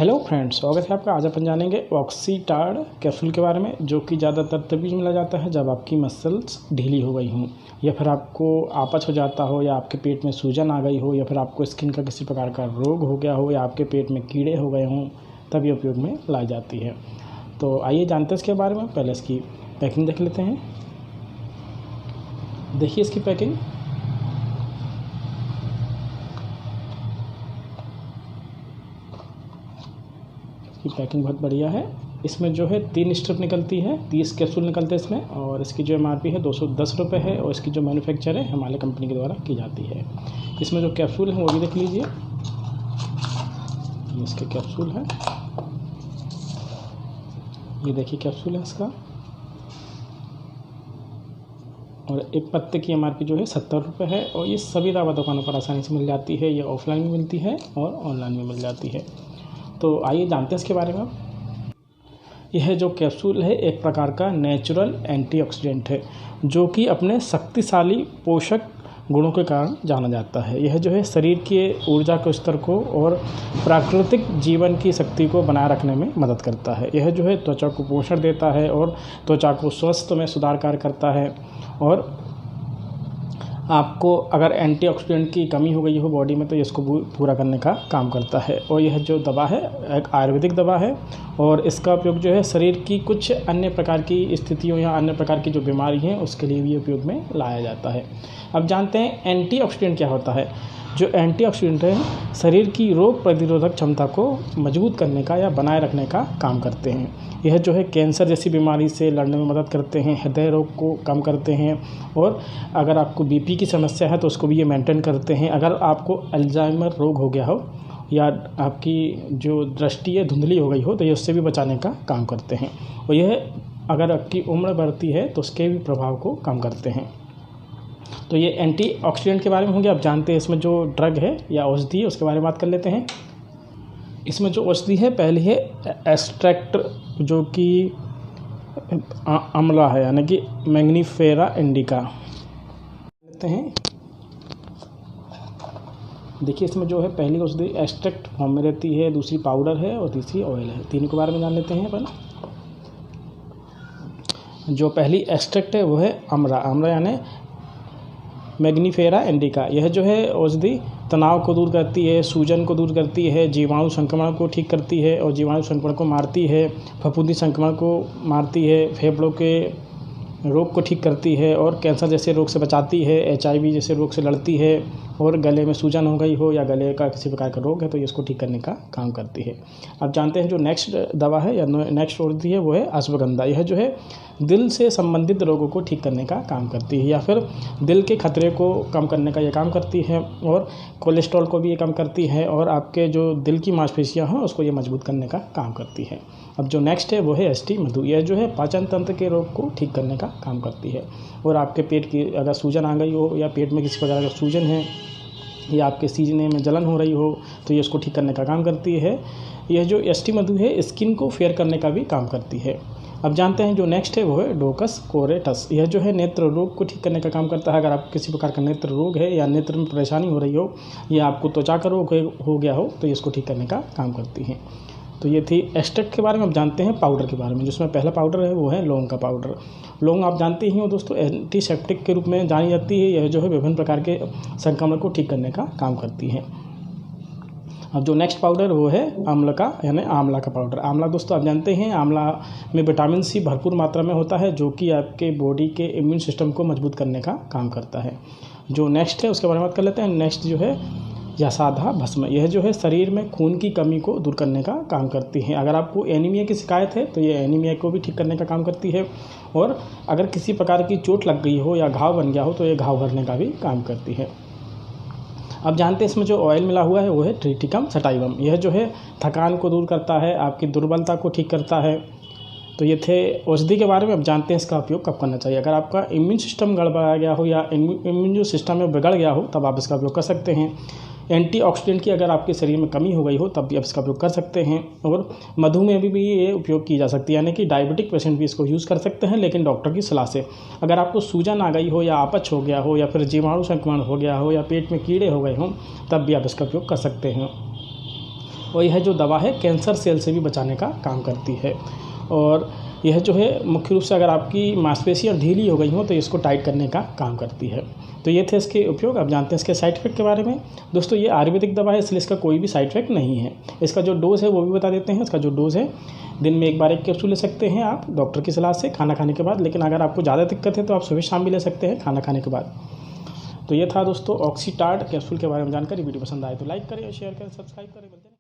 Hello friends, स्वागत है आपका। आज अपन जानेंगे ऑक्सीटार्ड कैप्सूल के बारे में, जो कि ज़्यादातर तभी मिला जाता है जब आपकी मसल्स ढीली हो गई हों, या फिर आपको आपच हो जाता हो, या आपके पेट में सूजन आ गई हो, या फिर आपको स्किन का किसी प्रकार का रोग हो गया हो, या आपके पेट में कीड़े हो गए हों, तब ये उपयोग में लाई जाती है। तो आइए जानते हैं इसके बारे में। पहले इसकी पैकिंग देख लेते हैं। देखिए इसकी पैकिंग। की पैकिंग बहुत बढ़िया है। इसमें जो है 3 स्ट्रिप निकलती है, 30 कैप्सूल निकलते हैं इसमें, और इसकी जो MRP है 210 रुपये है, और इसकी जो मैन्युफैक्चर है हिमालय कंपनी के द्वारा की जाती है। इसमें जो कैप्सूल है वो भी देख लीजिए, ये इसके कैप्सूल है, ये देखिए कैप्सूल है इसका। और एक पत्ते की MRP जो है 70 रुपये है, और ये सभी दवा दुकानों पर आसानी से मिल जाती है। ये ऑफलाइन में मिलती है और ऑनलाइन में मिल जाती है। तो आइए जानते हैं इसके बारे में। यह जो कैप्सूल है एक प्रकार का नेचुरल एंटीऑक्सीडेंट है, जो कि अपने शक्तिशाली पोषक गुणों के कारण जाना जाता है। यह जो है शरीर के ऊर्जा के स्तर को और प्राकृतिक जीवन की शक्ति को बनाए रखने में मदद करता है। यह जो है त्वचा को पोषण देता है और त्वचा को स्वास्थ्य में सुधार कार्य करता है। और आपको अगर एंटीऑक्सीडेंट की कमी हो गई हो बॉडी में, तो ये इसको पूरा करने का काम करता है। और यह जो दवा है एक आयुर्वेदिक दवा है, और इसका उपयोग जो है शरीर की कुछ अन्य प्रकार की स्थितियों या अन्य प्रकार की जो बीमारी हैं उसके लिए भी उपयोग में लाया जाता है। अब जानते हैं एंटीऑक्सीडेंट क्या होता है। जो एंटीऑक्सीडेंट है शरीर की रोग प्रतिरोधक क्षमता को मजबूत करने का या बनाए रखने का काम करते हैं। यह जो है कैंसर जैसी बीमारी से लड़ने में मदद करते हैं, हृदय रोग को कम करते हैं, और अगर आपको BP की समस्या है तो उसको भी ये मेंटेन करते हैं। अगर आपको अल्जाइमर रोग हो गया हो, या आपकी जो दृष्टि है धुंधली हो गई हो, तो ये उससे भी बचाने का काम करते हैं। और यह अगर आपकी उम्र बढ़ती है तो उसके भी प्रभाव को कम करते हैं। तो ये एंटीऑक्सीडेंट के बारे में होंगे। आप जानते हैं इसमें जो ड्रग है या औषधि है उसके बारे में बात कर लेते हैं। इसमें जो औषधि है पहली है एस्ट्रैक्ट, जो कि आंवला है, यानी कि मैग्नीफेरा इंडिका लेते हैं। देखिए इसमें जो है पहली औषधि एक्सट्रैक्ट फॉर्म में रहती है, दूसरी पाउडर है और तीसरी ऑयल है। तीनों के बारे में जान लेते हैं अपन। जो पहली एक्सट्रैक्ट है वो है आंवला यानी मैग्नीफेरा इंडिका। यह जो है औषधि तनाव को दूर करती है, सूजन को दूर करती है, जीवाणु संक्रमण को ठीक करती है और जीवाणु संक्रमण को मारती है, फफूंदी संक्रमण को मारती है, फेफड़ों के रोग को ठीक करती है, और कैंसर जैसे रोग से बचाती है, HIV जैसे रोग से लड़ती है, और गले में सूजन हो गई हो या गले का किसी प्रकार का रोग है तो ये इसको ठीक करने का काम करती है। अब जानते हैं जो नेक्स्ट दवा है या नेक्स्ट औषधि है वो है अश्वगंधा। यह जो है दिल से संबंधित रोगों को ठीक करने का काम करती है, या फिर दिल के खतरे को कम करने का ये काम करती है, और कोलेस्ट्रॉल को भी ये कम करती है, और आपके जो दिल की मांसपेशियां हैं उसको ये मजबूत करने का काम करती है। अब जो नेक्स्ट है वो है ST मधु। यह जो है पाचन तंत्र के रोग को ठीक करने का काम करती है, और आपके पेट की अगर सूजन आ गई हो, या पेट में किसी प्रकार का सूजन है, या आपके सीजने में जलन हो रही हो, तो ये इसको ठीक करने का काम करती है। यह जो ST मधु है स्किन को फेयर करने का भी काम करती है। अब जानते हैं जो नेक्स्ट है वो है डोकस कोरेटस। यह जो है नेत्र रोग को ठीक करने का काम करता है। अगर आपको किसी प्रकार का नेत्र रोग है, या नेत्र में परेशानी हो रही हो, या आपको त्वचा का रोग हो गया हो, तो ये इसको ठीक करने का काम करती है। तो ये थी एक्सट्रैक्ट के बारे में। अब जानते हैं पाउडर के बारे में। जिसमें पहला पाउडर है वो है लौंग का पाउडर। लौंग आप जानते ही हो दोस्तों, एंटीसेप्टिक के रूप में जानी जाती है। यह जो है विभिन्न प्रकार के संक्रमण को ठीक करने का काम करती है। अब जो नेक्स्ट पाउडर वो है आंवला का, यानी आंवला का पाउडर। आंवला दोस्तों आप जानते हैं आंवला में विटामिन C भरपूर मात्रा में होता है, जो कि आपके बॉडी के इम्यून सिस्टम को मजबूत करने का काम करता है। जो नेक्स्ट है उसके बारे में बात कर लेते हैं। नेक्स्ट जो है यशाधा भस्म। यह जो है शरीर में खून की कमी को दूर करने का काम करती है। अगर आपको एनीमिया की शिकायत है तो ये एनीमिया को भी ठीक करने का काम करती है, और अगर किसी प्रकार की चोट लग गई हो या घाव बन गया हो तो ये घाव भरने का भी काम करती है। अब जानते हैं इसमें जो ऑयल मिला हुआ है वो है ट्रिटिकम सटाइवम। यह जो है थकान को दूर करता है, आपकी दुर्बलता को ठीक करता है। तो ये थे औषधि के बारे में। अब जानते हैं इसका उपयोग कब करना चाहिए। अगर आपका इम्यून सिस्टम गड़बड़ा गया हो, या इम्यून जो सिस्टम में बिगड़ गया हो, तब आप इसका उपयोग कर सकते हैं। एंटीऑक्सीडेंट की अगर आपके शरीर में कमी हो गई हो तब भी आप इसका उपयोग कर सकते हैं। और मधुमेह भी ये उपयोग की जा सकती है, यानी कि डायबिटिक पेशेंट भी इसको यूज़ कर सकते हैं, लेकिन डॉक्टर की सलाह से। अगर आपको सूजन आ गई हो, या अपच हो गया हो, या फिर जीवाणु संक्रमण हो गया हो, या पेट में कीड़े हो गए हों, तब भी आप इसका उपयोग कर सकते हैं। और यह जो दवा है कैंसर सेल से भी बचाने का काम करती है। और यह जो है मुख्य रूप से अगर आपकी मांसपेशियाँ ढीली हो गई हों तो इसको टाइट करने का काम करती है। तो ये थे इसके उपयोग। अब जानते हैं इसके साइड इफ़ेक्ट के बारे में। दोस्तों ये आयुर्वेदिक दवा है इसलिए इसका कोई भी साइड इफ़ेक्ट नहीं है। इसका जो डोज़ है वो भी बता देते हैं। इसका जो डोज़ है दिन में 1 बार 1 कैप्सूल ले सकते हैं आप डॉक्टर की सलाह से खाना खाने के बाद, लेकिन अगर आपको ज़्यादा दिक्कत है तो आप सुबह शाम भी ले सकते हैं खाना खाने के बाद। तो ये था दोस्तों ऑक्सीटार्ड कैप्सूल के बारे में जानकारी। वीडियो पसंद आए तो लाइक करें, शेयर करें, सब्सक्राइब करें।